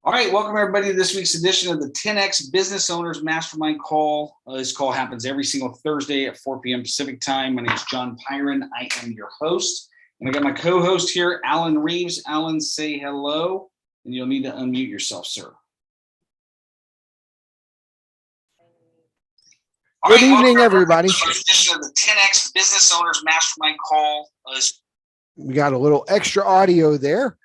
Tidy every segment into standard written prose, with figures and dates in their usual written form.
All right, welcome everybody to this week's edition of the 10X Business Owners Mastermind Call. This call happens every single Thursday at 4 p.m. Pacific time. My name is John Pyron. I am your host. And I got my co-host here, Alan Reeves. Alan, say hello, and you'll need to unmute yourself, sir. Good evening, everybody. Edition of the 10X Business Owners Mastermind Call. We got a little extra audio there.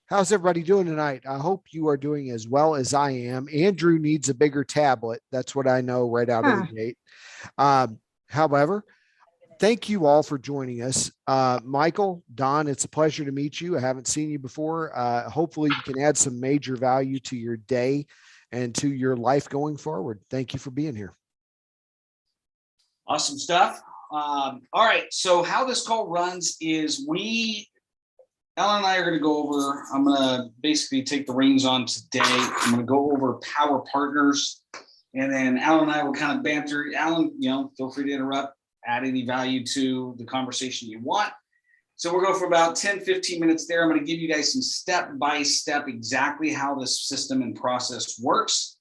How's everybody doing tonight? I hope you are doing as well as I am. Andrew needs a bigger tablet. That's what I know right out of the gate. However, thank you all for joining us. Michael, Don, it's a pleasure to meet you. I haven't seen you before. Hopefully you can add some major value to your day and to your life going forward. Thank you for being here. Awesome stuff. All right. So how this call runs is Alan and I are going to go over, I'm going to basically take the reins on today. I'm going to go over power partners, and then Alan and I will kind of banter. Alan, feel free to interrupt, add any value to the conversation you want. So we'll go for about 10, 15 minutes there. I'm going to give you guys some step-by-step exactly how this system and process works.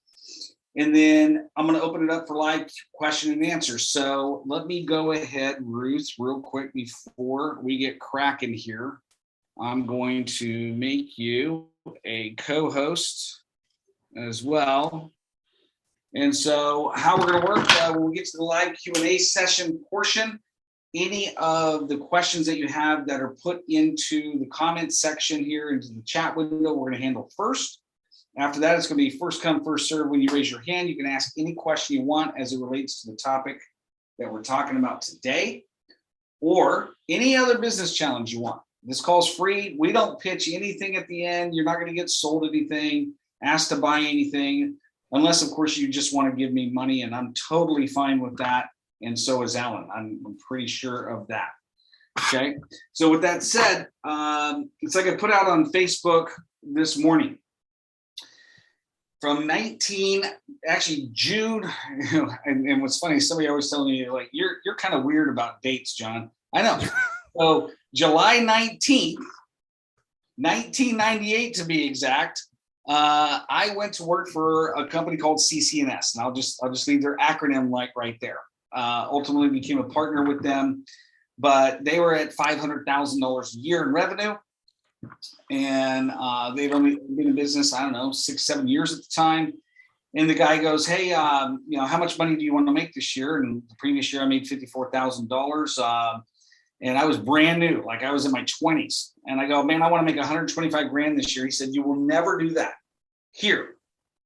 And then I'm going to open it up for live question and answer. So let me go ahead, Ruth, real quick before we get cracking here. I'm going to make you a co-host as well. And so how we're going to work, when we get to the live Q&A session portion, any of the questions that you have that are put into the comment section here into the chat window, we're going to handle first. After that, it's going to be first come, first serve. When you raise your hand, you can ask any question you want as it relates to the topic that we're talking about today, or any other business challenge you want. This call's free. We don't pitch anything at the end. You're not going to get sold anything, asked to buy anything, unless, of course, you just want to give me money, and I'm totally fine with that. And so is Alan. I'm pretty sure of that. Okay. So with that said, it's like I put out on Facebook this morning. From June, and what's funny, somebody always telling me, like, you're kind of weird about dates, John. I know. So July 19th, 1998 to be exact, I went to work for a company called CC&S, and I'll just leave their acronym right there. Ultimately became a partner with them, but they were at $500,000 a year in revenue. And they've only been in business, I don't know, 6-7 years at the time. And the guy goes, hey, how much money do you want to make this year? And the previous year I made $54,000. And I was brand new, like I was in my 20s. And I go, man, I want to make 125 grand this year. He said, you will never do that here.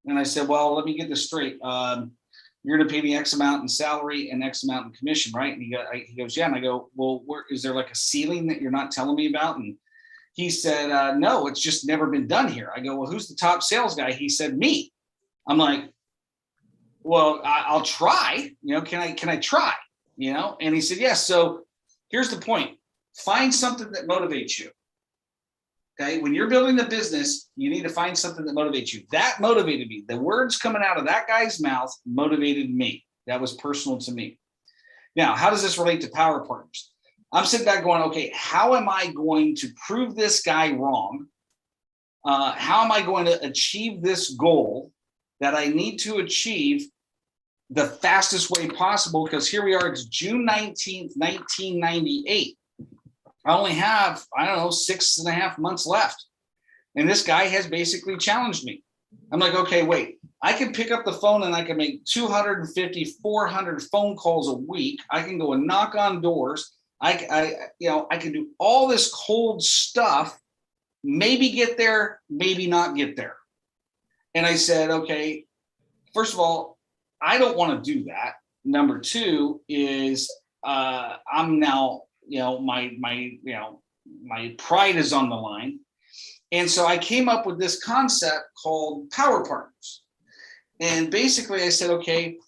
And I said, well, let me get this straight. You're going to pay me X amount in salary and X amount in commission, right? And he goes, yeah. And I go, well, is there like a ceiling that you're not telling me about? And he said, no, it's just never been done here. I go, well, who's the top sales guy? He said, me. I'm like, well, I'll try, can I try, And he said, yes. So here's the point. Find something that motivates you. Okay. When you're building a business, you need to find something that motivates you. That motivated me. The words coming out of that guy's mouth motivated me. That was personal to me. Now, how does this relate to power partners? I'm sitting back going, okay, how am I going to prove this guy wrong? How am I going to achieve this goal that I need to achieve the fastest way possible? Because here we are, it's June 19th, 1998. I only have, 6.5 months left. And this guy has basically challenged me. I'm like, okay, wait, I can pick up the phone and I can make 250, 400 phone calls a week. I can go and knock on doors. I can do all this cold stuff, maybe get there, maybe not get there. And I said, okay, first of all, I don't want to do that. Number two is I'm now, my pride is on the line. And so I came up with this concept called power partners. And basically I said, okay,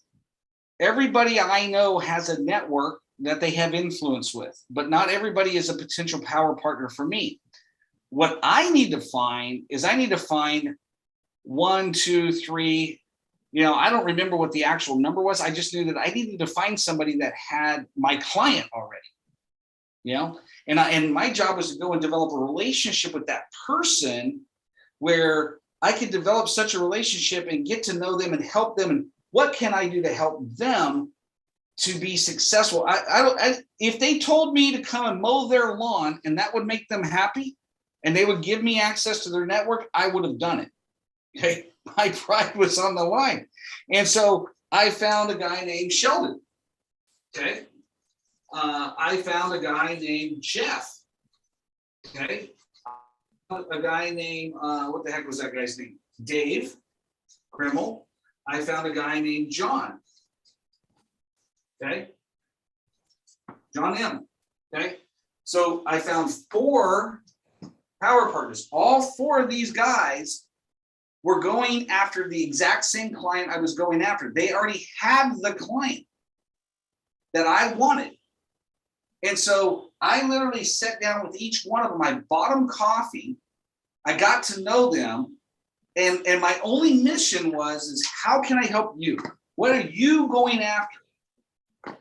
everybody I know has a network that they have influence with, but not everybody is a potential power partner for me. What I need to find is one, two, three, I don't remember what the actual number was. I just knew that I needed to find somebody that had my client already, and my job was to go and develop a relationship with that person where I could develop such a relationship and get to know them and help them. And what can I do to help them to be successful? If they told me to come and mow their lawn and that would make them happy and they would give me access to their network, I would have done it. Okay. My pride was on the line. And so I found a guy named Sheldon. Okay. I found a guy named Jeff. Okay. A guy named, what the heck was that guy's name? Dave Krimmel. I found a guy named John. Okay. John M. Okay. So I found 4 power partners. All 4 of these guys were going after the exact same client I was going after. They already had the client that I wanted. And so I literally sat down with each one of them. I bought them coffee. I got to know them. And my only mission is how can I help you? What are you going after?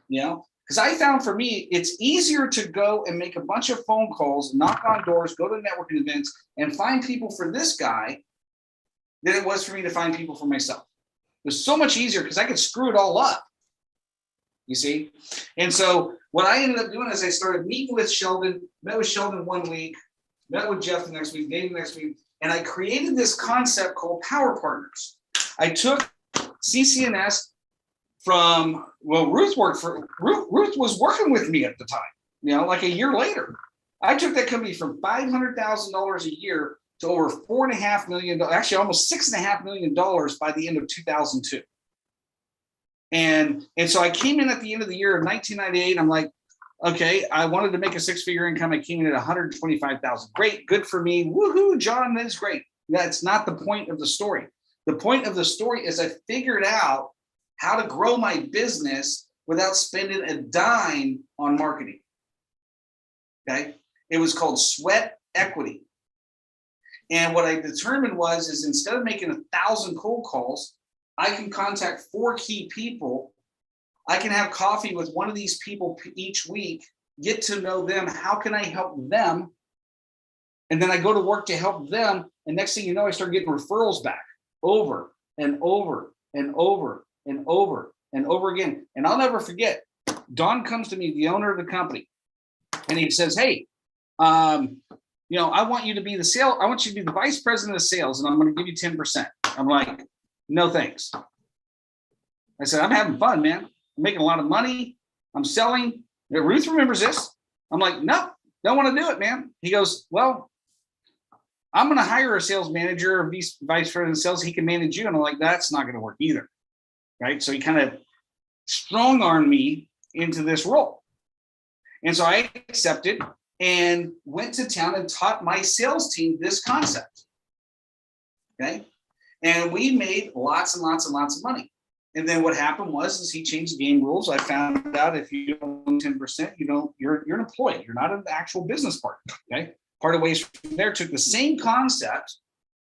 You know, because I found for me, it's easier to go and make a bunch of phone calls, knock on doors, go to networking events, and find people for this guy than it was for me to find people for myself. It was so much easier because I could screw it all up. You see? And so what I ended up doing is I started meeting with Sheldon, met with Sheldon one week, met with Jeff the next week, Dave the next week, and I created this concept called Power Partners. I took CCNS from, Ruth was working with me at the time, you know, like a year later. I took that company from $500,000 a year to over $4.5 million, actually almost $6.5 million by the end of 2002. And so I came in at the end of the year of 1998. I'm like, okay, I wanted to make a 6-figure income. I came in at 125,000. Great, good for me. Woohoo, John, that's great. That's not the point of the story. The point of the story is I figured out how to grow my business without spending a dime on marketing. Okay, it was called sweat equity. And what I determined is instead of making 1,000 cold calls, I can contact 4 key people. I can have coffee with one of these people each week, get to know them. How can I help them? And then I go to work to help them. And next thing you know, I start getting referrals back over and over and over and over and over again. And I'll never forget, Don comes to me, the owner of the company, and he says, hey, you know, I want you to be the vice president of sales, and I'm going to give you 10%. I'm like, no, thanks. I said, I'm having fun, man. I'm making a lot of money. I'm selling. Ruth remembers this. I'm like, no, don't want to do it, man. He goes, well, I'm going to hire a sales manager or vice president of sales. He can manage you. And I'm like, that's not going to work either. Right. So he kind of strong-armed me into this role. And so I accepted and went to town and taught my sales team this concept. Okay. And we made lots and lots and lots of money. And then what happened is he changed the game rules. I found out if you don't own 10%, you're an employee. You're not an actual business partner. Okay. Parted ways from there, took the same concept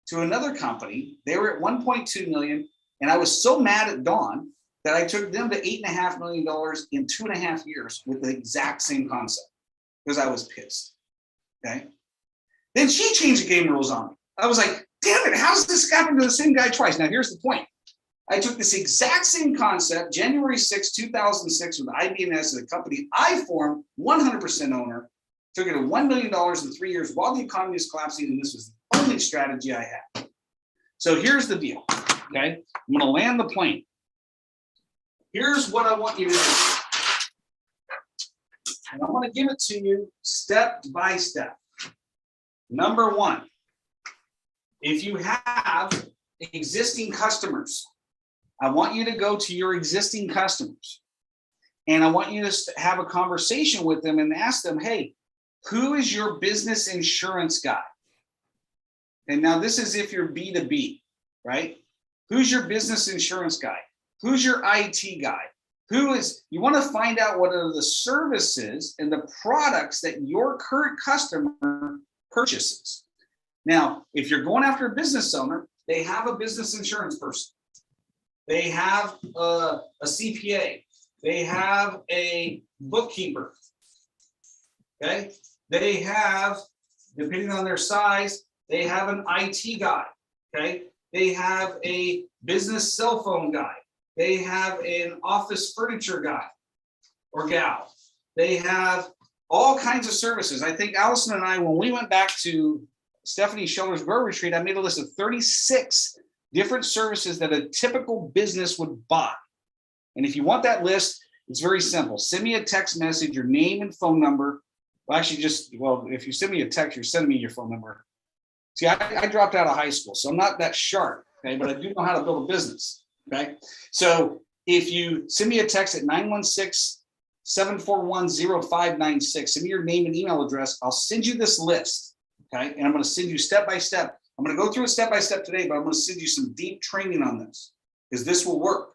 to another company. They were at 1.2 million. And I was so mad at Dawn that I took them to $8.5 million in 2.5 years with the exact same concept because I was pissed. Okay. Then she changed the game rules on me. I was like, damn it, how's this happened to the same guy twice? Now, here's the point. I took this exact same concept, January 6, 2006, with IBNS, the company I formed, 100% owner, took it to $1 million in 3 years while the economy was collapsing, and this was the only strategy I had. So here's the deal, okay? I'm going to land the plane. Here's what I want you to do. And I'm going to give it to you step by step. Number 1, if you have existing customers, I want you to go to your existing customers and I want you to have a conversation with them and ask them, hey, who is your business insurance guy? And now this is if you're B2B, right? Who's your business insurance guy? Who's your IT guy? You want to find out what are the services and the products that your current customer purchases. Now, if you're going after a business owner, they have a business insurance person. They have a CPA. They have a bookkeeper. Okay. They have, depending on their size, they have an IT guy. Okay. They have a business cell phone guy. They have an office furniture guy or gal. They have all kinds of services. I think Allison and I, when we went back to Stephanie Schiller's Grow Retreat, I made a list of 36 different services that a typical business would buy. And if you want that list, it's very simple. Send me a text message, your name and phone number. Well, actually, if you send me a text, you're sending me your phone number. See, I dropped out of high school, so I'm not that sharp, okay? But I do know how to build a business, okay? So if you send me a text at 916-741-0596, send me your name and email address, I'll send you this list, okay? And I'm going to send you step by step. I'm going to go through it step by step today, but I'm going to send you some deep training on this because this will work,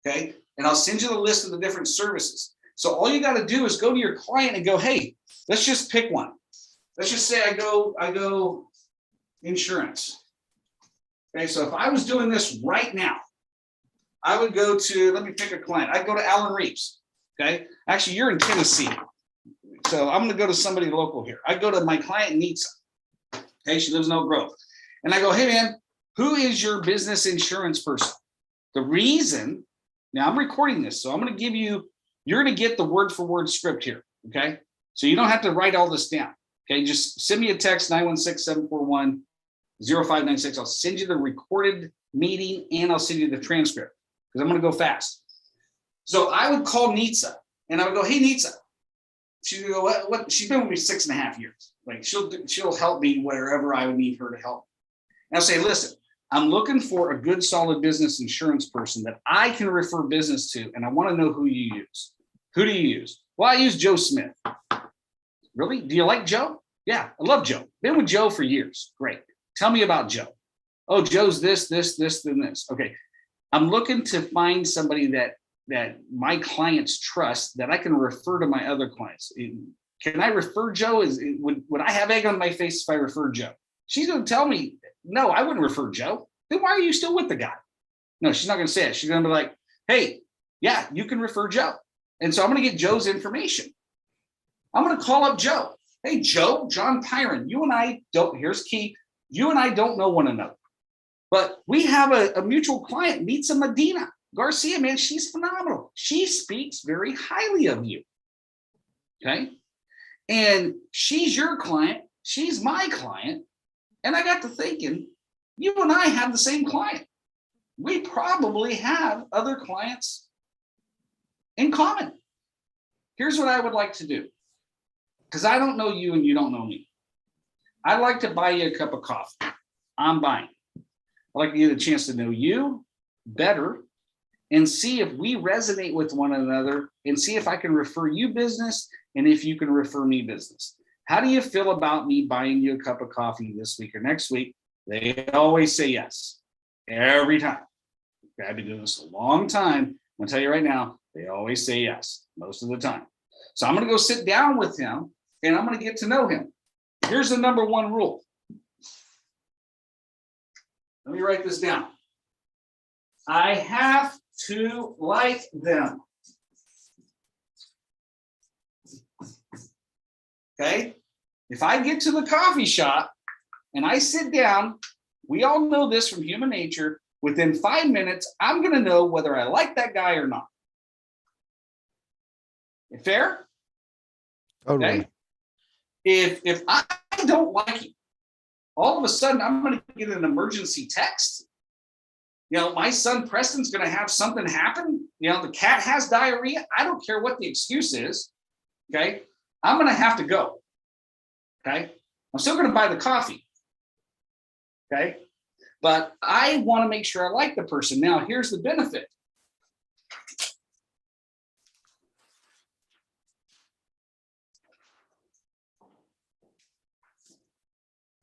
okay? And I'll send you the list of the different services. So all you got to do is go to your client and go, hey, let's just pick one. Let's just say I go insurance. Okay, so if I was doing this right now, I would go to, let me pick a client. I'd go to Alan Reeves. Okay, actually, you're in Tennessee. So I'm going to go to somebody local here. I go to my client, Nitsa. Okay, she lives in Oak Grove. And I go, hey, man, who is your business insurance person? The reason, now I'm recording this, so I'm going to give you, you're going to get the word for word script here. Okay, so you don't have to write all this down. Okay, just send me a text, 916-741-0596. I'll send you the recorded meeting and I'll send you the transcript because I'm going to go fast. So I would call Nitsa and I would go, hey, Nitsa. She'd go, what? She's been with me 6.5 years. Like she'll help me wherever I would need her to help. And I'll say, listen, I'm looking for a good, solid business insurance person that I can refer business to. And I want to know who you use. Who do you use? Well, I use Joe Smith. Really? Do you like Joe? Yeah, I love Joe. Been with Joe for years. Great. Tell me about Joe. Oh, Joe's this, and this. Okay. I'm looking to find somebody that my clients trust that I can refer to my other clients. Can I refer Joe? Would I have egg on my face if I refer Joe? She's going to tell me, no, I wouldn't refer Joe. Then why are you still with the guy? No, she's not going to say it. She's going to be like, hey, yeah, you can refer Joe. And so I'm going to get Joe's information. I'm going to call up Joe. Hey, Joe, John Pyron, you and I don't, here's key. You and I don't know one another, but we have a mutual client, Nitsa Medina Garcia, man. She's phenomenal. She speaks very highly of you. Okay. And she's your client. She's my client. And I got to thinking, you and I have the same client. We probably have other clients in common. Here's what I would like to do. Because I don't know you and you don't know me. I'd like to buy you a cup of coffee. I'm buying. I'd like to get a chance to know you better and see if we resonate with one another and see if I can refer you business and if you can refer me business. How do you feel about me buying you a cup of coffee this week or next week? They always say yes. Every time. I've been doing this a long time. I'm going to tell you right now, they always say yes most of the time. So I'm going to go sit down with him and I'm going to get to know him. Here's the number one rule. Let me write this down. I have to like them. Okay? If I get to the coffee shop and I sit down, we all know this from human nature, within 5 minutes, I'm going to know whether I like that guy or not. Fair? Totally. Okay? If I don't like you, all of a sudden I'm going to get an emergency text. You know, my son Preston's going to have something happen. You know, the cat has diarrhea. I don't care what the excuse is. Okay. I'm going to have to go. Okay. I'm still going to buy the coffee. Okay. But I want to make sure I like the person. Now, here's the benefit.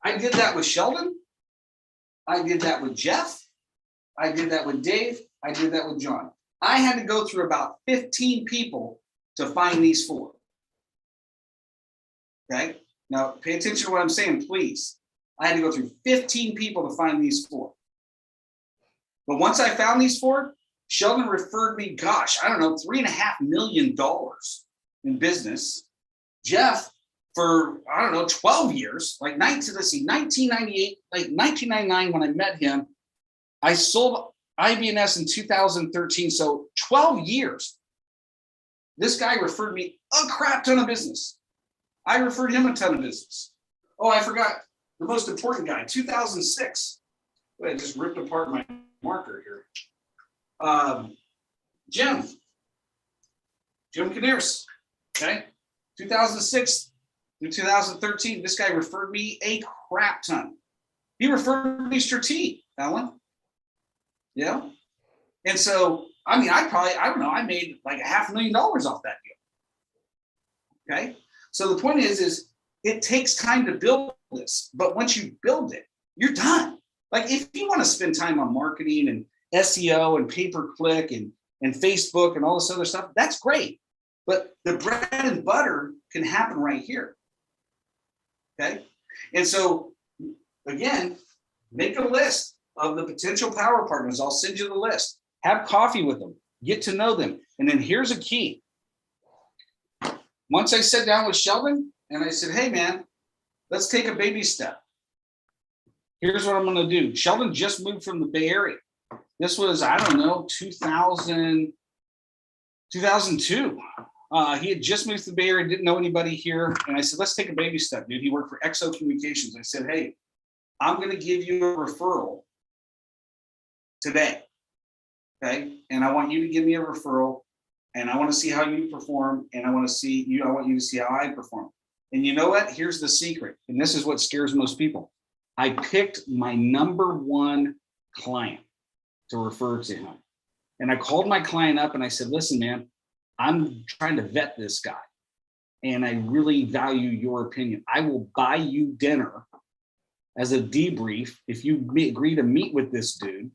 I did that with Sheldon. I did that with Jeff. I did that with Dave. I did that with John. I had to go through about 15 people to find these 4. Okay. Now pay attention to what I'm saying, please. I had to go through 15 people to find these 4. But once I found these 4, Sheldon referred me, gosh, I don't know, $3.5 million in business. Jeff for, I don't know, 12 years, like 1998, like 1999, when I met him, I sold IBNS in 2013. So 12 years. This guy referred me a crap ton of business. I referred him a ton of business. Oh, I forgot the most important guy, 2006. I just ripped apart my marker here. Jim Canaris, okay? 2006 through 2013, this guy referred me a crap ton. He referred me Strate, Alan. Yeah. And so, I mean, I made like $500,000 off that deal. Okay. So the point is it takes time to build this, but once you build it, you're done. Like if you want to spend time on marketing and SEO and pay-per-click and Facebook and all this other stuff, that's great. But the bread and butter can happen right here. Okay. And so again, make a list of the potential power partners. I'll send you the list. Have coffee with them, get to know them. And then here's a key. Once I sat down with Sheldon and I said, hey man, let's take a baby step. Here's what I'm going to do. Sheldon just moved from the Bay Area. This was, I don't know, 2002. He had just moved to the Bay Area, didn't know anybody here. And I said, let's take a baby step, dude. He worked for XO Communications. I said, hey, I'm going to give you a referral today. Okay. And I want you to give me a referral and I want to see how you perform. And I want you to see how I perform. And you know what? Here's the secret. And this is what scares most people. I picked my number one client to refer to him. And I called my client up and I said, listen, man, I'm trying to vet this guy. And I really value your opinion. I will buy you dinner as a debrief if you agree to meet with this dude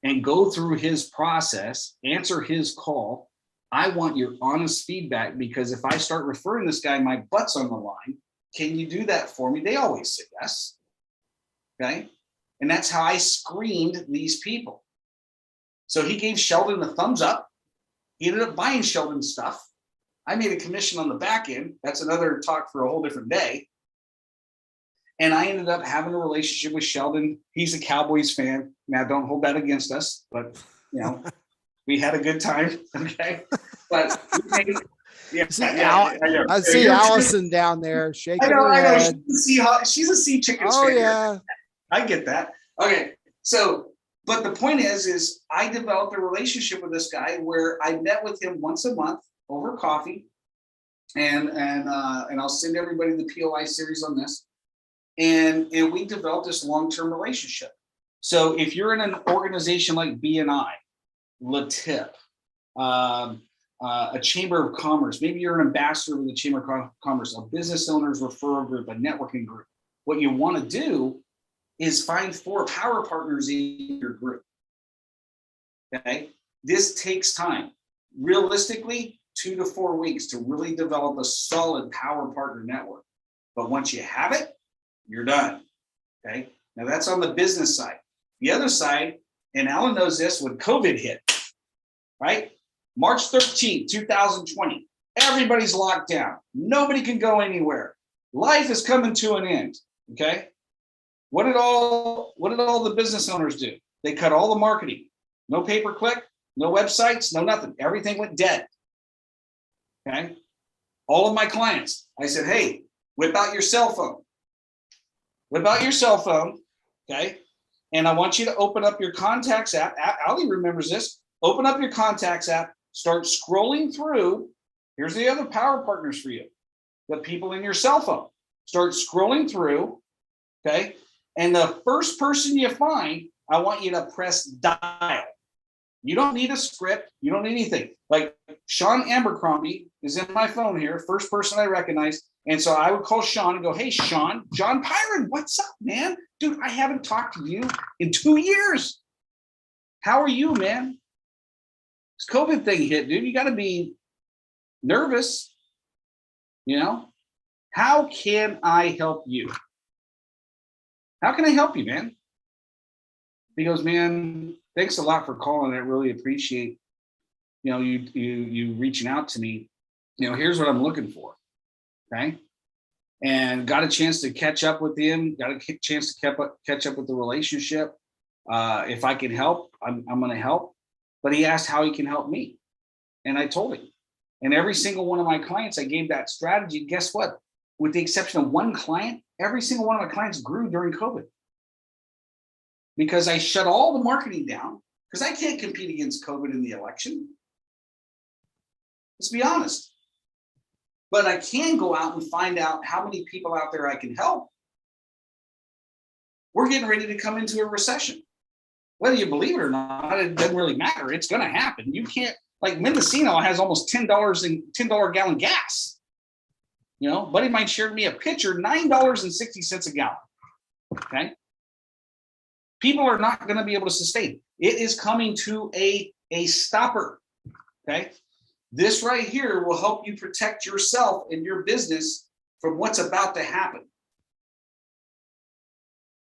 and go through his process, answer his call. I want your honest feedback, because if I start referring this guy, my butt's on the line. Can you do that for me? They always say yes. Okay. And that's how I screened these people. So he gave Sheldon the thumbs up. He ended up buying Sheldon's stuff. I made a commission on the back end. That's another talk for a whole different day. And I ended up having a relationship with Sheldon. He's a Cowboys fan. Now, don't hold that against us, but you know, we had a good time. Okay. But I see Allison down there shaking her head. She's a sea chicken. Oh, yeah. I get that. Okay. So, but the point is I developed a relationship with this guy where I met with him once a month over coffee, and I'll send everybody the POI series on this. And we developed this long-term relationship. So if you're in an organization like BNI, LaTip, a chamber of commerce, maybe you're an ambassador with the Chamber of Commerce, a business owners referral group, a networking group, what you want to do is find 4 power partners in your group. Okay. This takes time. Realistically, 2 to 4 weeks to really develop a solid power partner network. But once you have it, you're done. Okay. Now that's on the business side. The other side, and Alan knows this, when COVID hit, right? March 13th, 2020, everybody's locked down. Nobody can go anywhere. Life is coming to an end. Okay. What did all the business owners do? They cut all the marketing. No pay-per-click, no websites, no nothing. Everything went dead. Okay. All of my clients, I said, hey, whip out your cell phone. Whip out your cell phone. Okay. And I want you to open up your contacts app. Ali remembers this. Open up your contacts app. Start scrolling through. Here's the other power partners for you. The people in your cell phone. Start scrolling through. Okay. And the first person you find, I want you to press dial. You don't need a script. You don't need anything. Like Sean Abercrombie is in my phone here, first person I recognize. And so I would call Sean and go, hey, Sean, John Pyron, what's up, man? Dude, I haven't talked to you in 2 years. How are you, man? This COVID thing hit, dude. You got to be nervous. You know, how can I help you? How can I help you, man? He goes, man, thanks a lot for calling. I really appreciate, you know, you reaching out to me. You know, here's what I'm looking for. Okay. and got a chance to catch up with him, got a chance to catch up with the relationship. If I can help, I'm going to help. But he asked how he can help me. And I told him. And every single one of my clients, I gave that strategy. Guess what? With the exception of one client, every single one of my clients grew during COVID because I shut all the marketing down because I can't compete against COVID in the election. Let's be honest. But I can go out and find out how many people out there I can help. We're getting ready to come into a recession. Whether you believe it or not, it doesn't really matter. It's going to happen. You can't, like Mendocino has almost $10 in $10 gallon gas. You know, buddy of mine shared me a picture, $9.60 a gallon. Okay. People are not going to be able to sustain. It is coming to a stopper. Okay. This right here will help you protect yourself and your business from what's about to happen.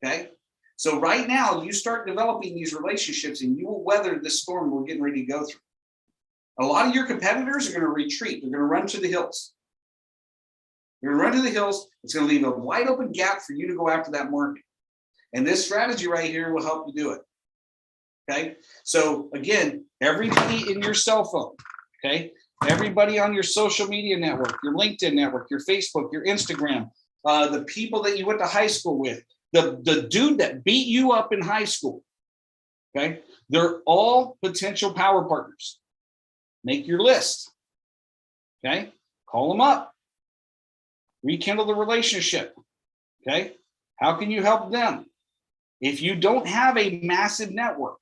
Okay. So right now, you start developing these relationships and you will weather this storm we're getting ready to go through. A lot of your competitors are going to retreat. They're going to run to the hills. You're going to run to the hills. It's going to leave a wide open gap for you to go after that market. And this strategy right here will help you do it. Okay. So again, everybody in your cell phone, okay, everybody on your social media network, your LinkedIn network, your Facebook, your Instagram, the people that you went to high school with, the dude that beat you up in high school, okay, they're all potential power partners. Make your list, okay, call them up, rekindle the relationship, okay, how can you help them? If you don't have a massive network,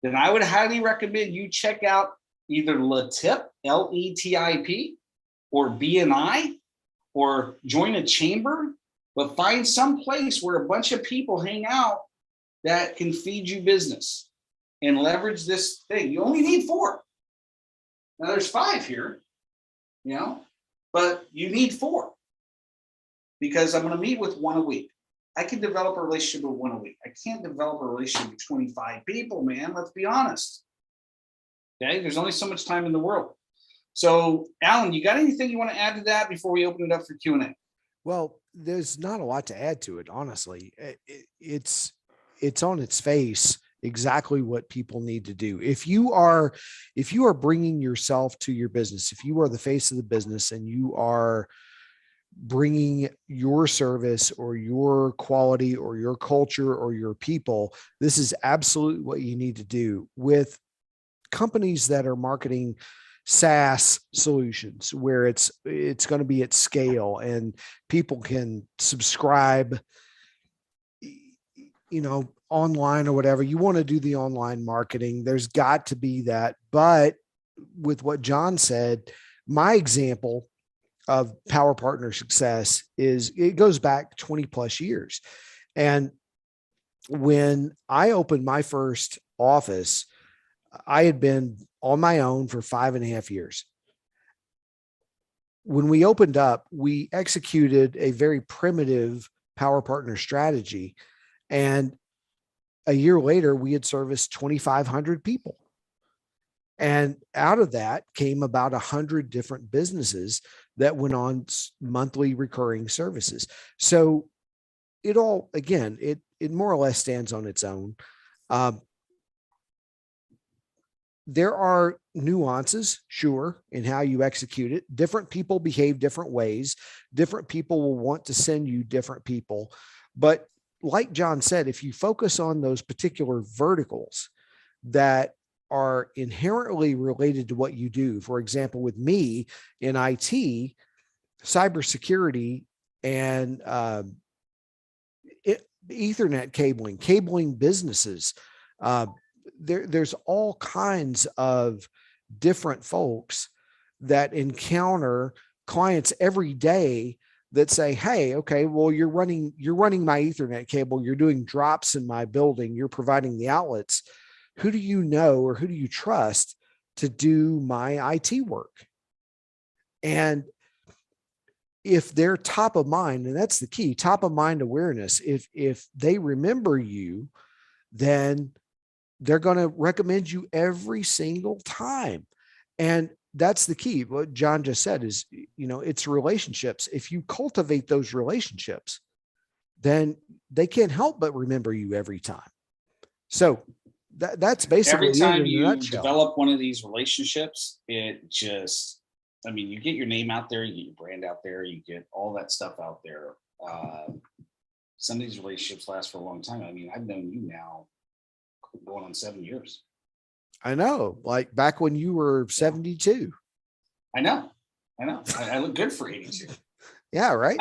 then I would highly recommend you check out either LETIP, LETIP, or BNI, or join a chamber, but find some place where a bunch of people hang out that can feed you business and leverage this thing. You only need 4. Now there's 5 here, you know, but you need 4 because I'm going to meet with 1 a week. I can develop a relationship with 1 a week. I can't develop a relationship with 25 people, man. Let's be honest. Okay, there's only so much time in the world. So, Alan, you got anything you want to add to that before we open it up for Q&A? Well, there's not a lot to add to it, honestly. It's on its face exactly what people need to do. If you are bringing yourself to your business, if you are the face of the business and you are bringing your service or your quality or your culture or your people, this is absolutely what you need to do. With companies that are marketing SaaS solutions where it's going to be at scale and people can subscribe, you know, online or whatever, you want to do the online marketing. There's got to be that. But with what John said, my example of power partner success is it goes back 20 plus years. And when I opened my first office, I had been on my own for 5.5 years. When we opened up, we executed a very primitive power partner strategy. And a year later, we had serviced 2,500 people. And out of that came about 100 different businesses that went on monthly recurring services. So it all, again, it more or less stands on its own. There are nuances, sure, in how you execute it. Different people behave different ways. Different people will want to send you different people. But like John said, if you focus on those particular verticals that are inherently related to what you do, for example, with me in IT, cybersecurity, and Ethernet cabling businesses, there's all kinds of different folks that encounter clients every day that say, hey, okay, well, you're running my Ethernet cable, you're doing drops in my building, you're providing the outlets. Who do you know or who do you trust to do my IT work? And if they're top of mind, and that's the key, top of mind awareness, if they remember you, then they're going to recommend you every single time. And that's the key. What John just said is, it's relationships. If you cultivate those relationships, then they can't help but remember you every time. So that's basically Every time it in a you nutshell. develop one of these relationships, it just, I mean, you get your name out there, you get your brand out there, you get all that stuff out there. Some of these relationships last for a long time. I mean, I've known you now going on 7 years. I know, like back when you were 72. I know. I look good for 82. Yeah, right.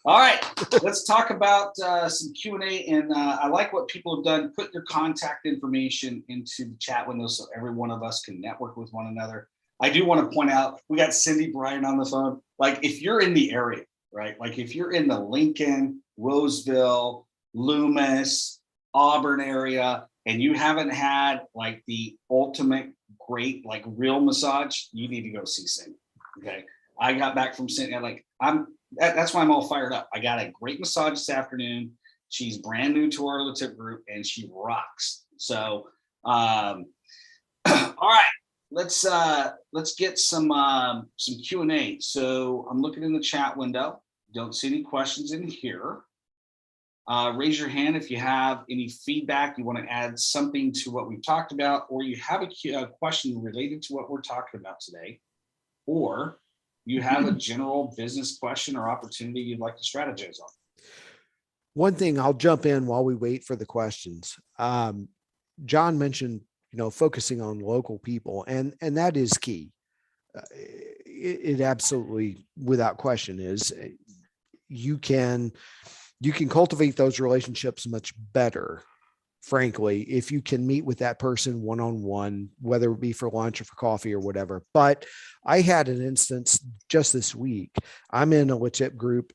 All right, let's talk about some Q&A. And I like what people have done. Put your contact information into the chat window so every one of us can network with one another. I do want to point out, we got Cindy Bryan on the phone. Like if you're in the area, right? Like if you're in the Lincoln, Roseville, Loomis, Auburn area, and you haven't had like the ultimate great, like real massage, you need to go see Cindy. Okay. I got back from Cindy. That's why I'm all fired up. I got a great massage this afternoon. She's brand new to our tip group and she rocks. So, all right, let's get some Q&A. So I'm looking in the chat window. Don't see any questions in here. Raise your hand if you have any feedback, you want to add something to what we've talked about, or you have a question related to what we're talking about today, or you have a general business question or opportunity you'd like to strategize on. One thing, I'll jump in while we wait for the questions. John mentioned, focusing on local people, and that is key. It absolutely, without question, is. You can cultivate those relationships much better, frankly, if you can meet with that person one-on-one, whether it be for lunch or for coffee or whatever. But I had an instance just this week. I'm in a LeTip group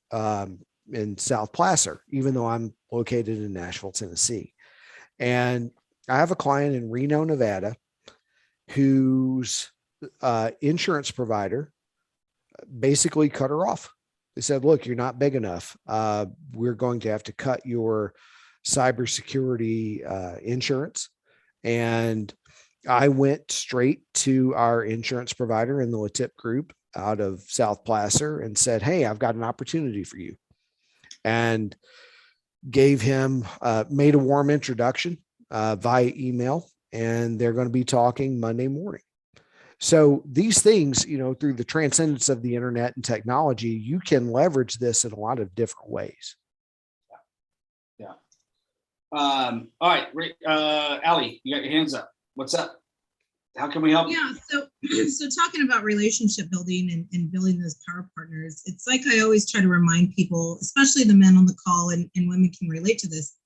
in South Placer, even though I'm located in Nashville, Tennessee. And I have a client in Reno, Nevada, whose insurance provider basically cut her off. They said, look, you're not big enough. We're going to have to cut your cybersecurity insurance. And I went straight to our insurance provider in the LeTip group out of South Placer and said, hey, I've got an opportunity for you. And gave him, made a warm introduction via email. And they're going to be talking Monday morning. So these things, through the transcendence of the internet and technology, you can leverage this in a lot of different ways. Yeah. All right. Allie, you got your hands up. What's up? How can we help? Yeah. So talking about relationship building and building those power partners, it's like I always try to remind people, especially the men on the call, and women can relate to this.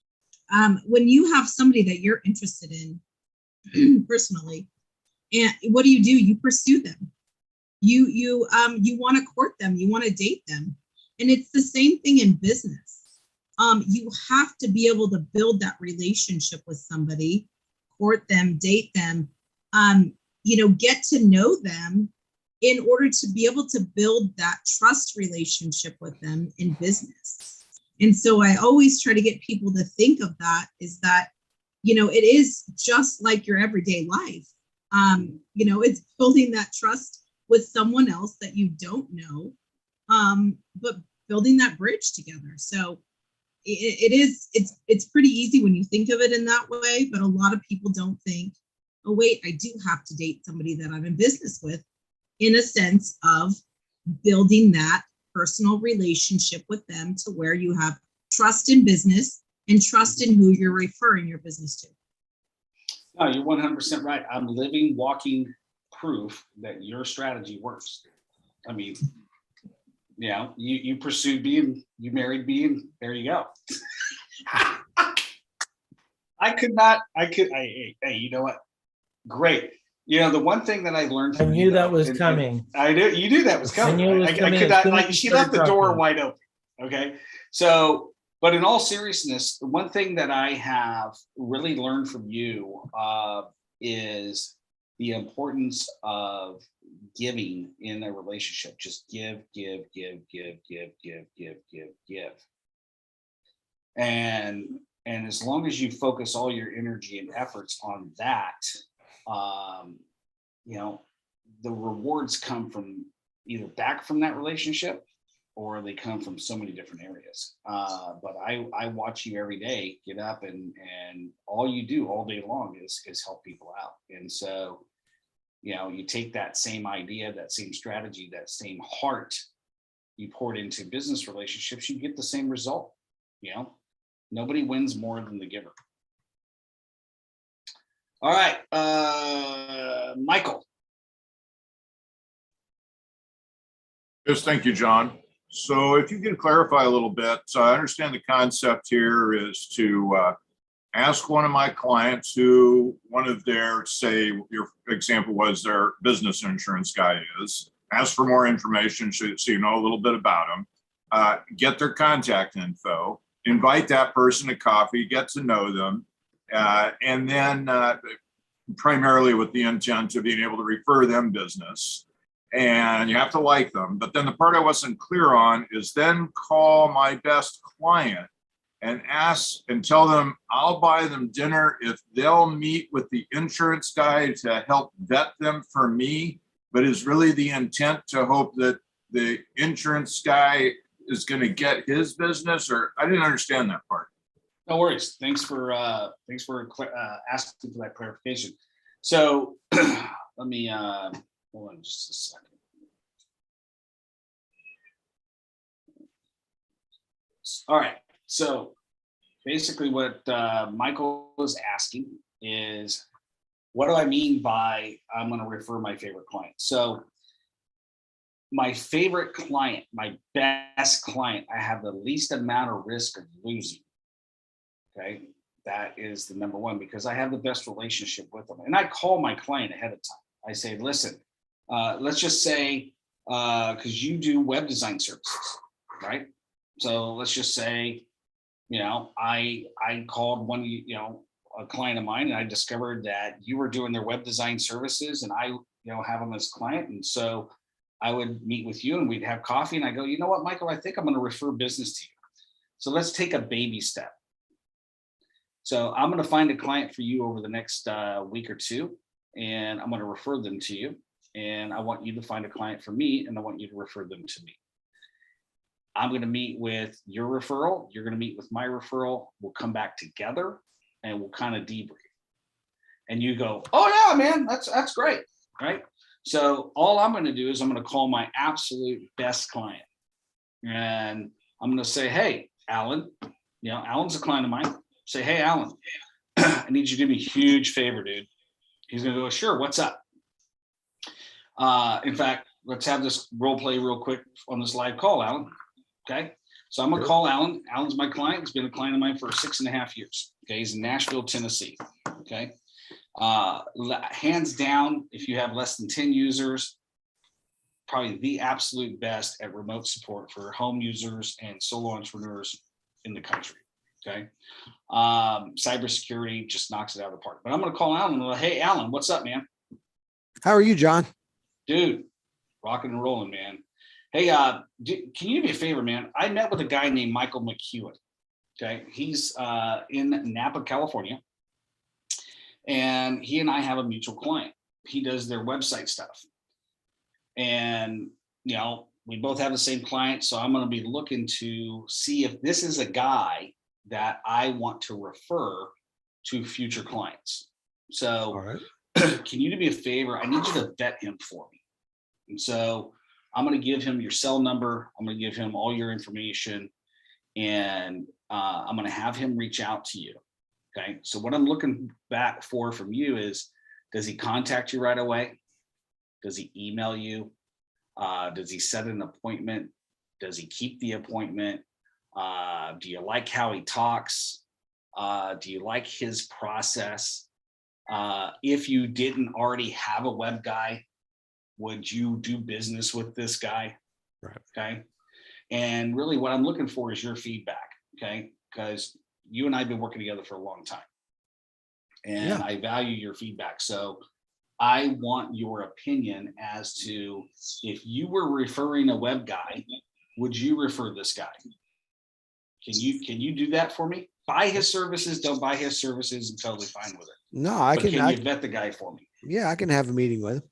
When you have somebody that you're interested in personally, and what do? You pursue them. You want to court them. You want to date them. And it's the same thing in business. You have to be able to build that relationship with somebody, court them, date them, get to know them in order to be able to build that trust relationship with them in business. And so I always try to get people to think of that is that, it is just like your everyday life. It's building that trust with someone else that you don't know, but building that bridge together. So it's pretty easy when you think of it in that way, but a lot of people don't think, oh, wait, I do have to date somebody that I'm in business with, in a sense of building that personal relationship with them to where you have trust in business and trust in who you're referring your business to. No, you're 100% right. I'm living, walking proof that your strategy works. I mean, you pursued B and you married B, and there you go. Hey, you know what? Great. The one thing that I learned from I knew that was coming. I knew you knew that was coming. I could not, like, she left the door wide open. Okay. So, but in all seriousness, the one thing that I have really learned from you is the importance of giving in a relationship. Just give. And as long as you focus all your energy and efforts on that, the rewards come from either back from that relationship or they come from so many different areas. But I watch you every day get up and all you do all day long is help people out. And so, you know, you take that same idea, that same strategy, that same heart, you pour it into business relationships, you get the same result. You know, nobody wins more than the giver. All right, Michael. Yes, thank you, John. So if you can clarify a little bit, so I understand the concept here is to ask one of my clients who one of their, say, your example was their business insurance guy is, ask for more information so you know a little bit about them, get their contact info, invite that person to coffee, get to know them, and then primarily with the intent of being able to refer them business. And you have to like them. But then the part I wasn't clear on is then call my best client and ask and tell them I'll buy them dinner if they'll meet with the insurance guy to help vet them for me, but is really the intent to hope that the insurance guy is going to get his business, or I didn't understand that part. No worries. Thanks for asking for that clarification. So let me hold on just a second. All right. So basically what Michael was asking is, what do I mean by I'm going to refer my favorite client? So my favorite client, my best client, I have the least amount of risk of losing. Okay. That is the number one, because I have the best relationship with them. And I call my client ahead of time. I say, listen, let's just say, because you do web design services, right? So let's just say, you know, I called one, you know, a client of mine, and I discovered that you were doing their web design services, and I, you know, have them as client. And so I would meet with you and we'd have coffee, and I go, you know what, Michael, I think I'm going to refer business to you. So let's take a baby step. So I'm going to find a client for you over the next week or two, and I'm going to refer them to you. And I want you to find a client for me, and I want you to refer them to me. I'm going to meet with your referral. You're going to meet with my referral. We'll come back together and we'll kind of debrief. And you go, oh yeah, man, that's great, right? So all I'm going to do is I'm going to call my absolute best client, and I'm going to say, hey, Alan, you know, Alan's a client of mine. Say, hey, Alan, I need you to do me a huge favor, dude. He's going to go, sure, what's up? In fact, let's have this role play real quick on this live call, Alan. Okay. So I'm going to call Alan. Alan's my client. He's been a client of mine for 6.5 years. Okay. He's in Nashville, Tennessee. Okay. Hands down, if you have less than 10 users, probably the absolute best at remote support for home users and solo entrepreneurs in the country. Okay. Cybersecurity just knocks it out of the park. But I'm going to call Alan and go, hey, Alan, what's up, man? How are you, John? Dude, rocking and rolling, man. Hey, can you do me a favor, man? I met with a guy named Michael McEwen. Okay. He's in Napa, California. And he and I have a mutual client. He does their website stuff. And, you know, we both have the same client. So I'm going to be looking to see if this is a guy that I want to refer to future clients. So All right. Can you do me a favor? I need you to vet him for me. And so I'm going to give him your cell number. I'm going to give him all your information, and I'm going to have him reach out to you. Okay. So what I'm looking back for from you is, does he contact you right away? Does he email you? Does he set an appointment? Does he keep the appointment? Do you like how he talks? Do you like his process? If you didn't already have a web guy, would you do business with this guy? Right. Okay. And really what I'm looking for is your feedback. Okay. Because you and I have been working together for a long time, and Yeah. I value your feedback. So I want your opinion as to, if you were referring a web guy, would you refer this guy? Can you do that for me? Buy his services, don't buy his services, I'm totally fine with it. No, I But can. can you vet the guy for me? Yeah, I can have a meeting with him.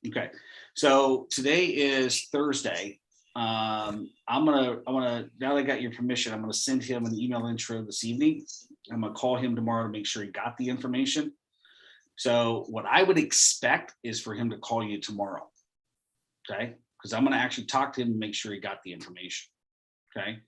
Okay. So today is Thursday. I'm gonna now that I got your permission, I'm gonna send him an email intro this evening. I'm gonna call him tomorrow to make sure he got the information. So what I would expect is for him to call you tomorrow. Okay, because I'm gonna actually talk to him and make sure he got the information. Okay,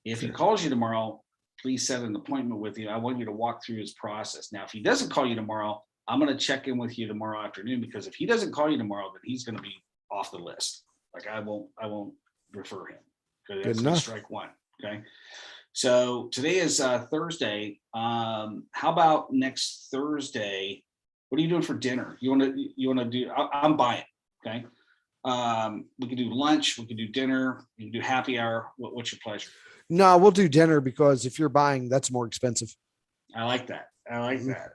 if he calls you tomorrow, please set an appointment with you. I want you to walk through his process. Now, if he doesn't call you tomorrow, I'm going to check in with you tomorrow afternoon, because if he doesn't call you tomorrow, then he's going to be off the list. Like I won't refer him, because that's going to strike one. Okay. So today is Thursday. How about next Thursday? What are you doing for dinner? You want to do, I'm buying. Okay. We can do lunch, we can do dinner, you can do happy hour. What's your pleasure? No, we'll do dinner, because if you're buying, that's more expensive. I like that. I like that.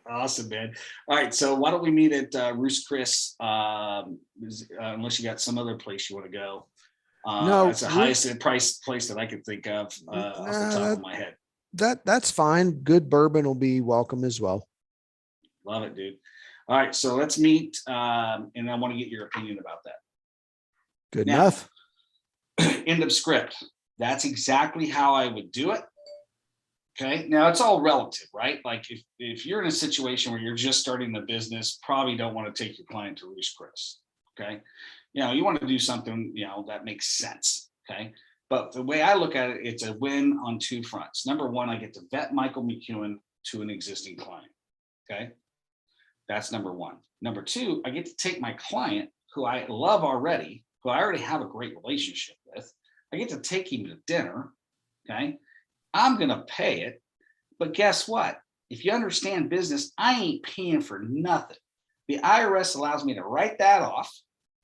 Awesome, man. All right. So why don't we meet at Roost Chris, unless you got some other place you want to go. No, that's the highest price place that I could think of off the top of my head. That's fine. Good bourbon will be welcome as well. Love it, dude. All right. So let's meet. And I want to get your opinion about that. Good enough. End of script. That's exactly how I would do it. Okay. Now it's all relative, right? Like if you're in a situation where you're just starting the business, probably don't want to take your client to Roost Chris. Okay. You want to do something, that makes sense. Okay. But the way I look at it, it's a win on two fronts. Number one, I get to vet Michael McEwen to an existing client. Okay. That's number one. Number two, I get to take my client, who I love already, who I already have a great relationship with. I get to take him to dinner. Okay. I'm going to pay it. But guess what? If you understand business, I ain't paying for nothing. The IRS allows me to write that off.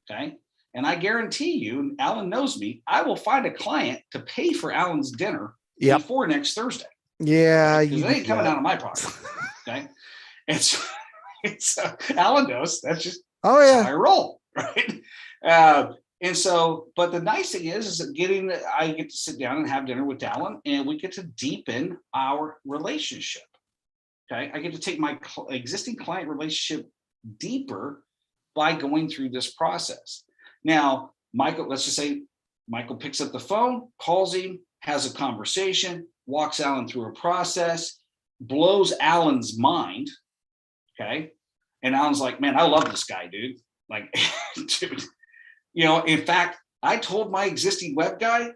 Okay. And I guarantee you, and Alan knows me, I will find a client to pay for Alan's dinner before next Thursday. Yeah. Because it ain't coming out of my pocket. Okay. It's Alan knows that's just how I roll. Right. And so, but the nice thing is that I get to sit down and have dinner with Alan, and we get to deepen our relationship. Okay. I get to take my existing client relationship deeper by going through this process. Now, Michael, let's just say Michael picks up the phone, calls him, has a conversation, walks Alan through a process, blows Alan's mind. Okay. And Alan's like, man, I love this guy, dude. Like, dude. In fact, I told my existing web guy,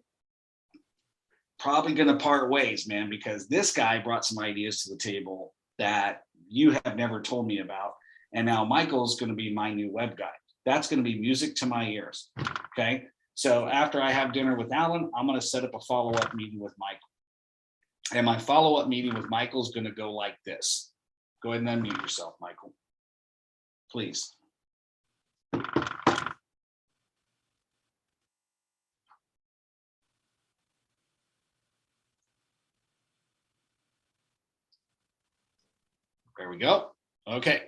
probably going to part ways, man, because this guy brought some ideas to the table that you have never told me about. And now Michael's going to be my new web guy. That's going to be music to my ears. Okay. So after I have dinner with Alan, I'm going to set up a follow-up meeting with Michael. And my follow-up meeting with Michael is going to go like this. Go ahead and unmute yourself, Michael. Please. There we go. Okay.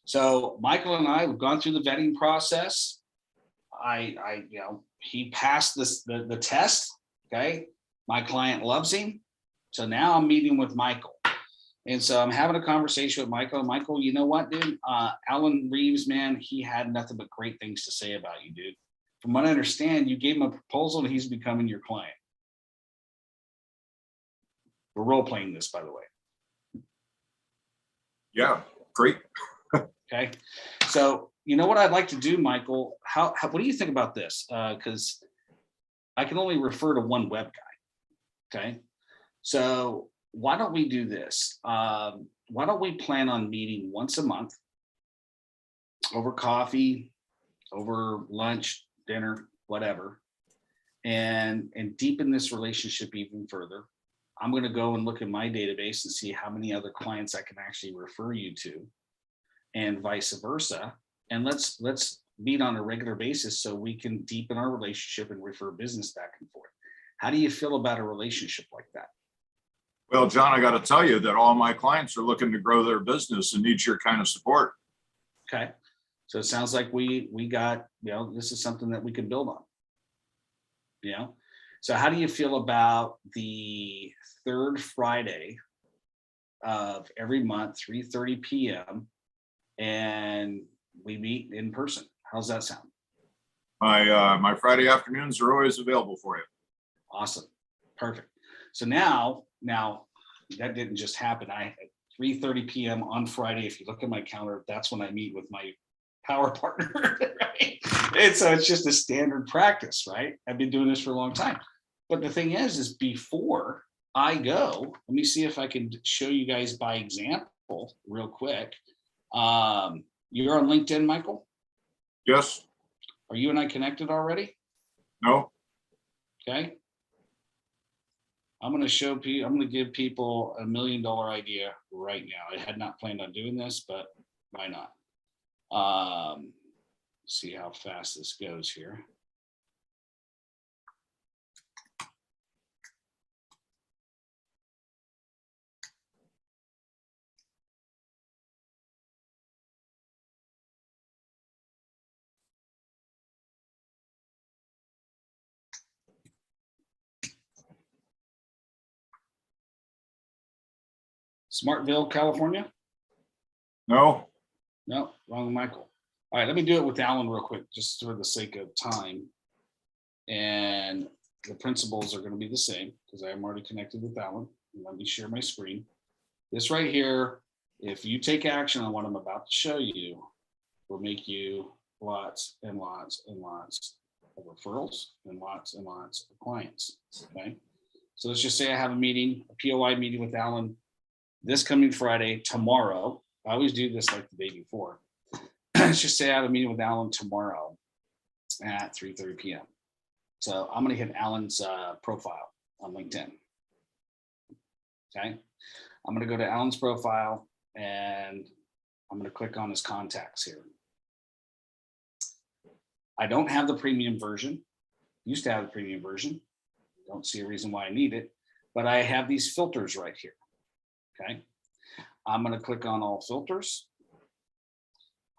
So Michael and I have gone through the vetting process. He passed the test. Okay. My client loves him. So now I'm meeting with Michael. And so I'm having a conversation with Michael. Michael, you know what, dude? Alan Reeves, man, he had nothing but great things to say about you, dude. From what I understand, you gave him a proposal and he's becoming your client. We're role playing this, by the way. Yeah, great. Okay. So, you know what I'd like to do, Michael? What do you think about this? Because I can only refer to one web guy. Okay. So why don't we do this? Why don't we plan on meeting once a month over coffee, over lunch, dinner, whatever, and deepen this relationship even further. I'm going to go and look at my database and see how many other clients I can actually refer you to, and vice versa. And let's meet on a regular basis so we can deepen our relationship and refer business back and forth. How do you feel about a relationship like that? Well, John, I got to tell you that all my clients are looking to grow their business and need your kind of support. Okay. So it sounds like we got, this is something that we can build on. So how do you feel about the third Friday of every month, 3:30 p.m. and we meet in person? How's that sound? My Friday afternoons are always available for you. Awesome. Perfect. So now that didn't just happen. At 3:30 p.m. on Friday, if you look at my calendar, that's when I meet with my power partner, right? And so it's just a standard practice, right? I've been doing this for a long time. But the thing is before I go, let me see if I can show you guys by example real quick. You're on LinkedIn, Michael? Yes? Are you and I connected already? No? Okay. I'm going to give people $1 million idea right now. I had not planned on doing this, but why not? See how fast this goes here. Smartville, California? No? No, wrong Michael. All right, let me do it with Alan real quick, just for the sake of time. And the principles are going to be the same because I'm already connected with Alan. Let me share my screen. This right here, if you take action on what I'm about to show you, will make you lots and lots and lots of referrals and lots of clients. Okay. So let's just say I have a meeting, a POI meeting with Alan this coming Friday, tomorrow. I always do this like the day before. Let's just say I have a meeting with Alan tomorrow at 3:30 p.m. So I'm going to hit Alan's profile on LinkedIn. Okay. I'm going to go to Alan's profile and I'm going to click on his contacts here. I don't have the premium version. Used to have the premium version. Don't see a reason why I need it, but I have these filters right here. Okay. I'm going to click on all filters.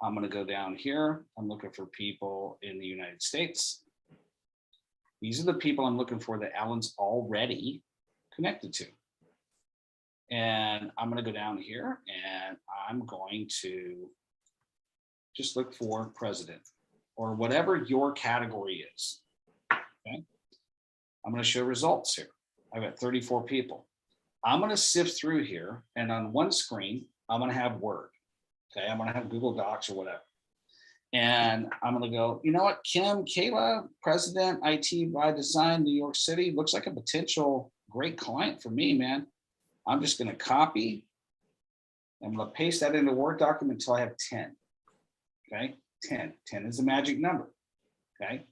I'm going to go down here. I'm looking for people in the United States. These are the people I'm looking for that Alan's already connected to. And I'm going to go down here and I'm going to just look for president or whatever your category is. Okay. I'm going to show results here. I've got 34 people. I'm going to sift through here and on one screen, I'm going to have Word. Okay. I'm going to have Google Docs or whatever. And I'm going to go, you know what, Kim, Kayla, president, IT by Design, New York City, looks like a potential great client for me, man. I'm just going to copy. I'm going to paste that into a Word document until I have 10. Okay. 10 is the magic number. Okay.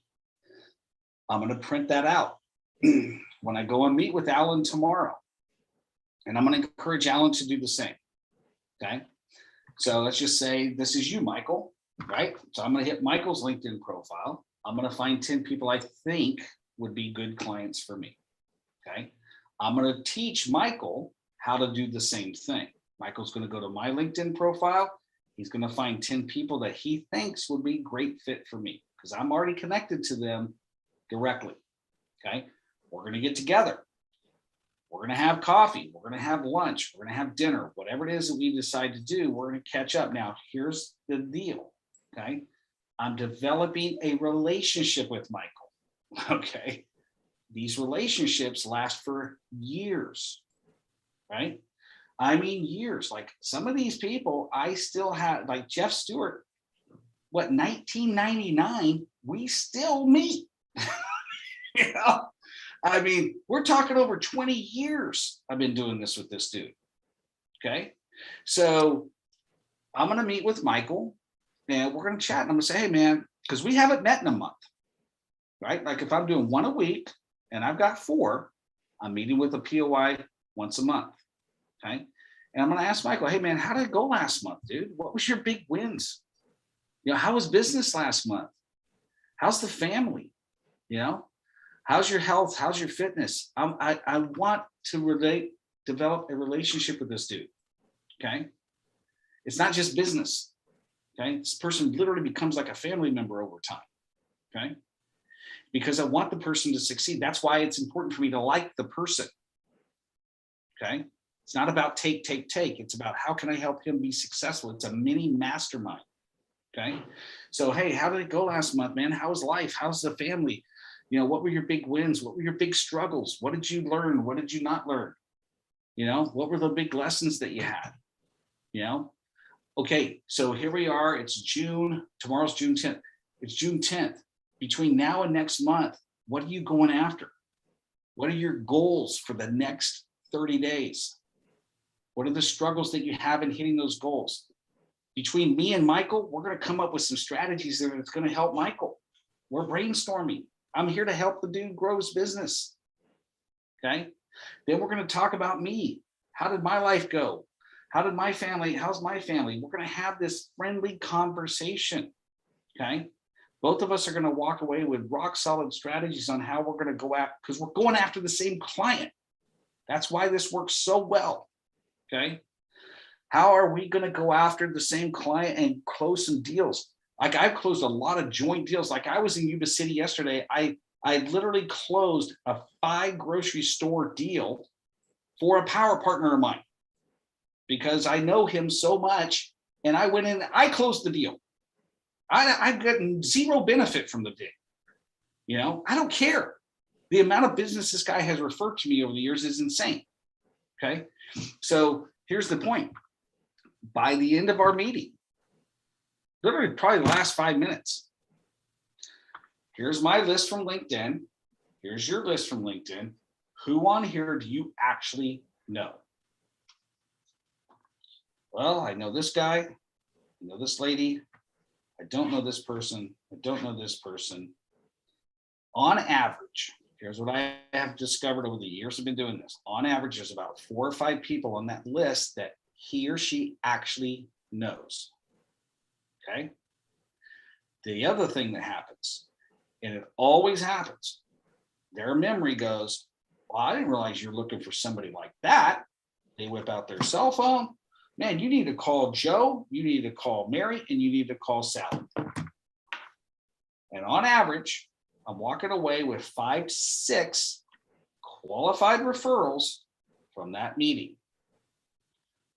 I'm going to print that out when I go and meet with Alan tomorrow. And I'm going to encourage Alan to do the same. Okay. So let's just say this is you, Michael, right? So I'm going to hit Michael's LinkedIn profile. I'm going to find 10 people I think would be good clients for me. Okay. I'm going to teach Michael how to do the same thing. Michael's going to go to my LinkedIn profile. He's going to find 10 people that he thinks would be great fit for me because I'm already connected to them directly. Okay. We're going to get together. We're going to have coffee. We're going to have lunch. We're going to have dinner. Whatever it is that we decide to do, we're going to catch up. Now, here's the deal. Okay. I'm developing a relationship with Michael. Okay. These relationships last for years, right? I mean, years. Like some of these people, I still have, like Jeff Stewart, 1999, we still meet. You know, I mean, we're talking over 20 years I've been doing this with this dude. Okay. So I'm going to meet with Michael and we're going to chat and I'm going to say, hey, man, because we haven't met in a month, right? Like if I'm doing one a week and I've got 4, I'm meeting with a POI once a month. Okay. And I'm going to ask Michael, hey, man, how did it go last month, dude? What was your big wins? You know, how was business last month? How's the family? You know, how's your health? How's your fitness? I want to develop a relationship with this dude. Okay. It's not just business. Okay. This person literally becomes like a family member over time. Okay. Because I want the person to succeed. That's why it's important for me to like the person. Okay. It's not about take. It's about how can I help him be successful? It's a mini mastermind. Okay. So, hey, how did it go last month, man? How was life? How's the family? You know, what were your big wins? What were your big struggles? What did you learn? What did you not learn? You know, what were the big lessons that you had? You know, okay, so here we are. It's June. Tomorrow's June 10th. It's June 10th. Between now and next month, what are you going after? What are your goals for the next 30 days? What are the struggles that you have in hitting those goals? Between me and Michael, we're going to come up with some strategies that it's going to help Michael. We're brainstorming. I'm here to help the dude grow his business. Okay. Then we're going to talk about me. How did my life go? How did my family? How's my family? We're going to have this friendly conversation. Okay. Both of us are going to walk away with rock solid strategies on how we're going to go after, because we're going after the same client. That's why this works so well. Okay. How are we going to go after the same client and close some deals? Like I've closed a lot of joint deals. Like I was in Yuba City yesterday. I literally closed a 5 grocery store deal for a power partner of mine because I know him so much. And I went in, I closed the deal. I've gotten zero benefit from the deal. You know, I don't care. The amount of business this guy has referred to me over the years is insane. Okay. So here's the point. By the end of our meeting, literally probably the last 5 minutes, here's my list from LinkedIn. Here's your list from LinkedIn. Who on here do you actually know? Well, I know this guy. I know this lady. I don't know this person. I don't know this person. On average, here's what I have discovered over the years I've been doing this. On average, there's about 4 or 5 people on that list that he or she actually knows. Okay. The other thing that happens, and it always happens, their memory goes, well, I didn't realize you're looking for somebody like that. They whip out their cell phone. Man, you need to call Joe, you need to call Mary, and you need to call Sally. And on average, I'm walking away with 5 to 6 qualified referrals from that meeting.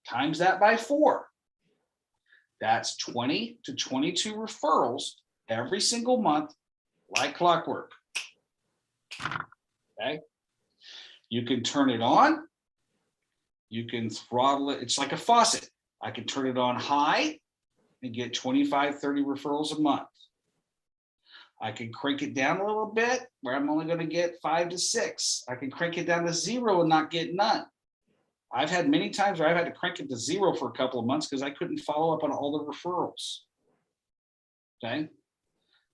Times that by 4. That's 20 to 22 referrals every single month, like clockwork. Okay. You can turn it on. You can throttle it. It's like a faucet. I can turn it on high and get 25, 30 referrals a month. I can crank it down a little bit where I'm only going to get 5 to 6. I can crank it down to 0 and not get none. I've had many times where I've had to crank it to 0 for a couple of months because I couldn't follow up on all the referrals. Okay.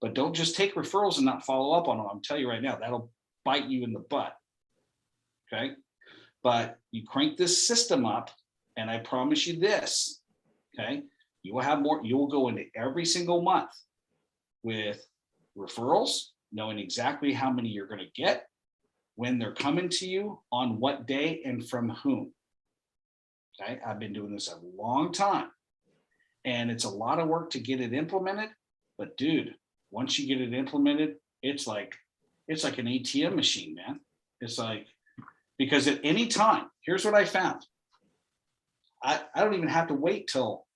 But don't just take referrals and not follow up on them. I'm telling you right now, that'll bite you in the butt. Okay. But you crank this system up, and I promise you this. Okay. You will have more, you will go into every single month with referrals, knowing exactly how many you're going to get, when they're coming to you, on what day, and from whom. Okay, I've been doing this a long time, and it's a lot of work to get it implemented. But dude, once you get it implemented, it's like an ATM machine, man. It's like, because at any time, here's what I found. I don't even have to wait till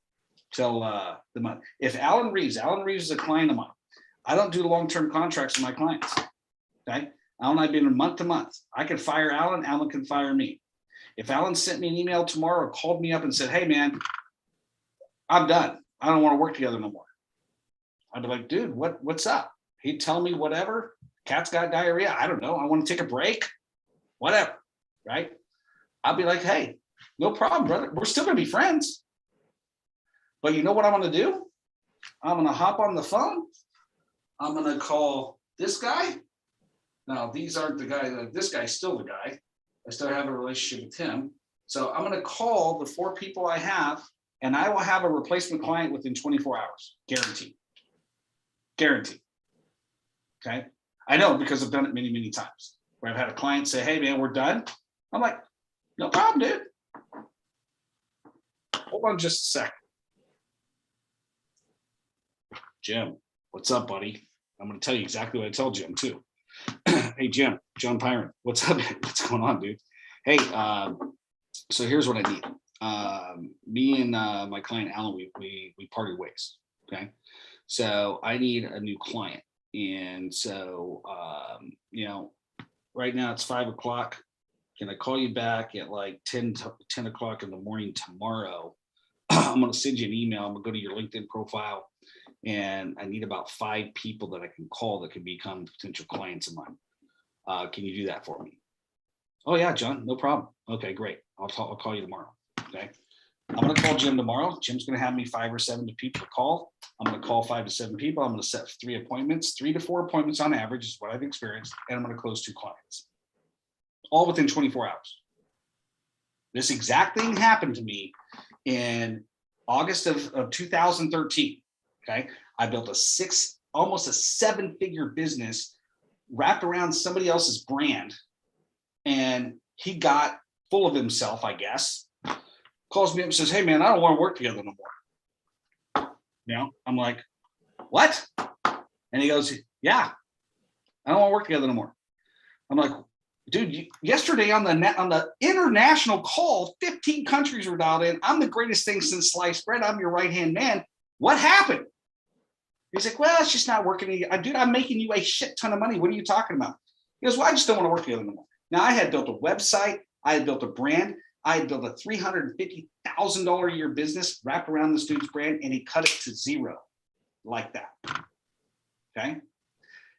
the month. If Alan Reeves is a client of mine. I don't do long-term contracts with my clients. Okay, Alan and I've been month to month. I can fire Alan. Alan can fire me. If Alan sent me an email tomorrow or called me up and said, hey, man, I'm done. I don't want to work together no more. I'd be like, dude, what's up? He'd tell me whatever. Cat's got diarrhea. I don't know. I want to take a break. Whatever. Right? I'll be like, hey, no problem, brother. We're still going to be friends. But you know what I'm going to do? I'm going to hop on the phone. I'm going to call this guy. Now, these aren't the guy. This guy's still the guy. I still have a relationship with him. So I'm going to call the 4 people I have, and I will have a replacement client within 24 hours. Guaranteed. Guaranteed. Okay. I know because I've done it many, many times where I've had a client say, hey, man, we're done. I'm like, no problem, dude. Hold on just a second. Jim, what's up, buddy? I'm going to tell you exactly what I told Jim, too. Hey, Jim, John Pyron, what's up? What's going on, dude? Hey, so here's what I need. Me and my client, Alan, we parted ways. Okay. So I need a new client. And so, right now it's 5 o'clock. Can I call you back at like 10 o'clock in the morning tomorrow? I'm going to send you an email. I'm going to go to your LinkedIn profile, and I need about 5 people that I can call that can become potential clients of mine. Can you do that for me? Oh yeah, John, no problem. Okay, great. I'll call you tomorrow. Okay. I'm going to call Jim tomorrow. Jim's going to have me 5 or 7 people to call. I'm going to call 5 to 7 people. I'm going to set 3 appointments, 3 to 4 appointments on average is what I've experienced. And I'm going to close 2 clients, all within 24 hours. This exact thing happened to me in August of 2013. Okay. I built almost a 7-figure business wrapped around somebody else's brand. And he got full of himself, I guess, calls me up and says, hey man, I don't want to work together no more. I'm like, what? And he goes, yeah, I don't want to work together no more. I'm like, dude, yesterday on the international call, 15 countries were dialed in. I'm the greatest thing since sliced bread. I'm your right-hand man. What happened? He's like, well, it's just not working. Dude, I'm making you a shit ton of money. What are you talking about? He goes, well, I just don't want to work together no more. Now I had built a website. I had built a brand. I had built a $350,000 a year business wrapped around this dude's brand, and he cut it to 0 like that. Okay.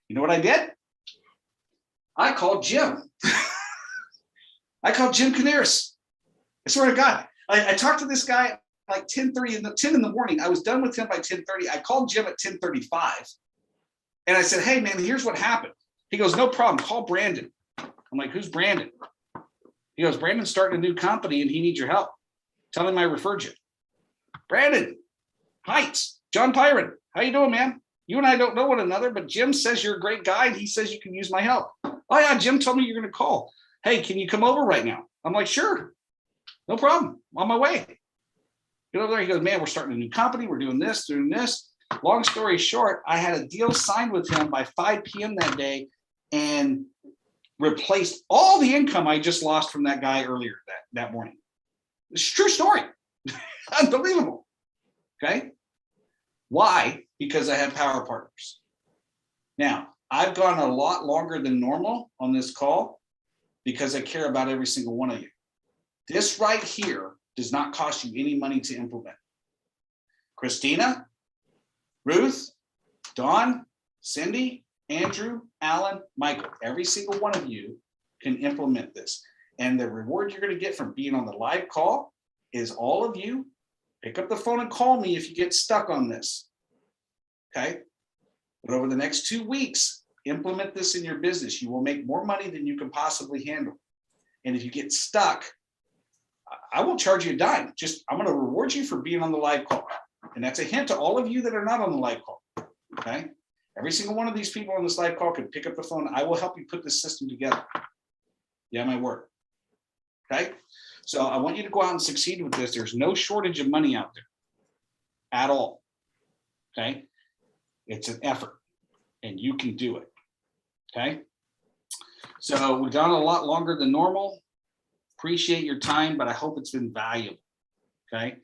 You know what I did? I called Jim. I called Jim Canaris. I swear to God, I talked to this guy like 10 in the morning. I was done with him by 10:30. I called Jim at 10:35, and I said, hey man, here's what happened. He goes, no problem. Call Brandon. I'm like, who's Brandon? He goes, Brandon's starting a new company and he needs your help. Tell him I referred you. Brandon, Heights, John Pyron. How you doing, man? You and I don't know one another, but Jim says you're a great guy and he says you can use my help. Oh yeah, Jim told me you're going to call. Hey, can you come over right now? I'm like, sure. No problem. I'm on my way. Get over there. He goes, man, we're starting a new company. We're doing this, doing this. Long story short, I had a deal signed with him by 5 p.m. that day and replaced all the income I just lost from that guy earlier that morning. It's a true story. Unbelievable. Okay. Why? Because I have power partners. Now, I've gone a lot longer than normal on this call because I care about every single one of you. This right here does not cost you any money to implement. Christina, Ruth, Dawn, Cindy, Andrew, Alan, Michael, every single one of you can implement this. And the reward you're going to get from being on the live call is all of you pick up the phone and call me if you get stuck on this. Okay. But over the next 2 weeks, implement this in your business. You will make more money than you can possibly handle. And if you get stuck, I won't charge you a dime. I'm going to reward you for being on the live call. And that's a hint to all of you that are not on the live call. Okay. Every single one of these people on this live call can pick up the phone. I will help you put this system together. Yeah, my word. Okay. So I want you to go out and succeed with this. There's no shortage of money out there at all. Okay. It's an effort and you can do it. Okay. So we've done a lot longer than normal. Appreciate your time, but I hope it's been valuable. Okay.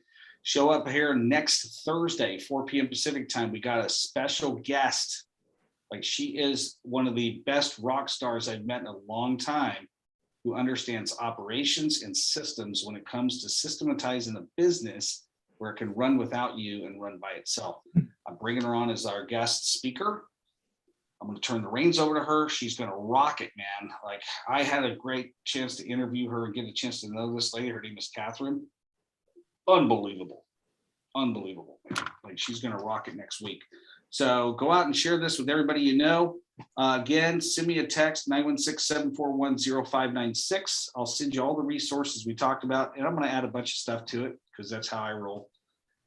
Show up here next Thursday, 4 p.m. Pacific time. We got a special guest. Like, she is one of the best rock stars I've met in a long time, who understands operations and systems when it comes to systematizing a business where it can run without you and run by itself. I'm bringing her on as our guest speaker. I'm going to turn the reins over to her. She's going to rock it, man. Like, I had a great chance to interview her and get a chance to know this lady. Her name is Catherine. Unbelievable. Unbelievable, man. Like, she's going to rock it next week. So go out and share this with everybody you know. Again, send me a text, 916-741-0596. I'll send you all the resources we talked about, and I'm going to add a bunch of stuff to it because that's how I roll.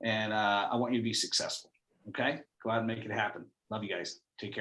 And I want you to be successful. Okay? Go out and make it happen. Love you guys. Take care.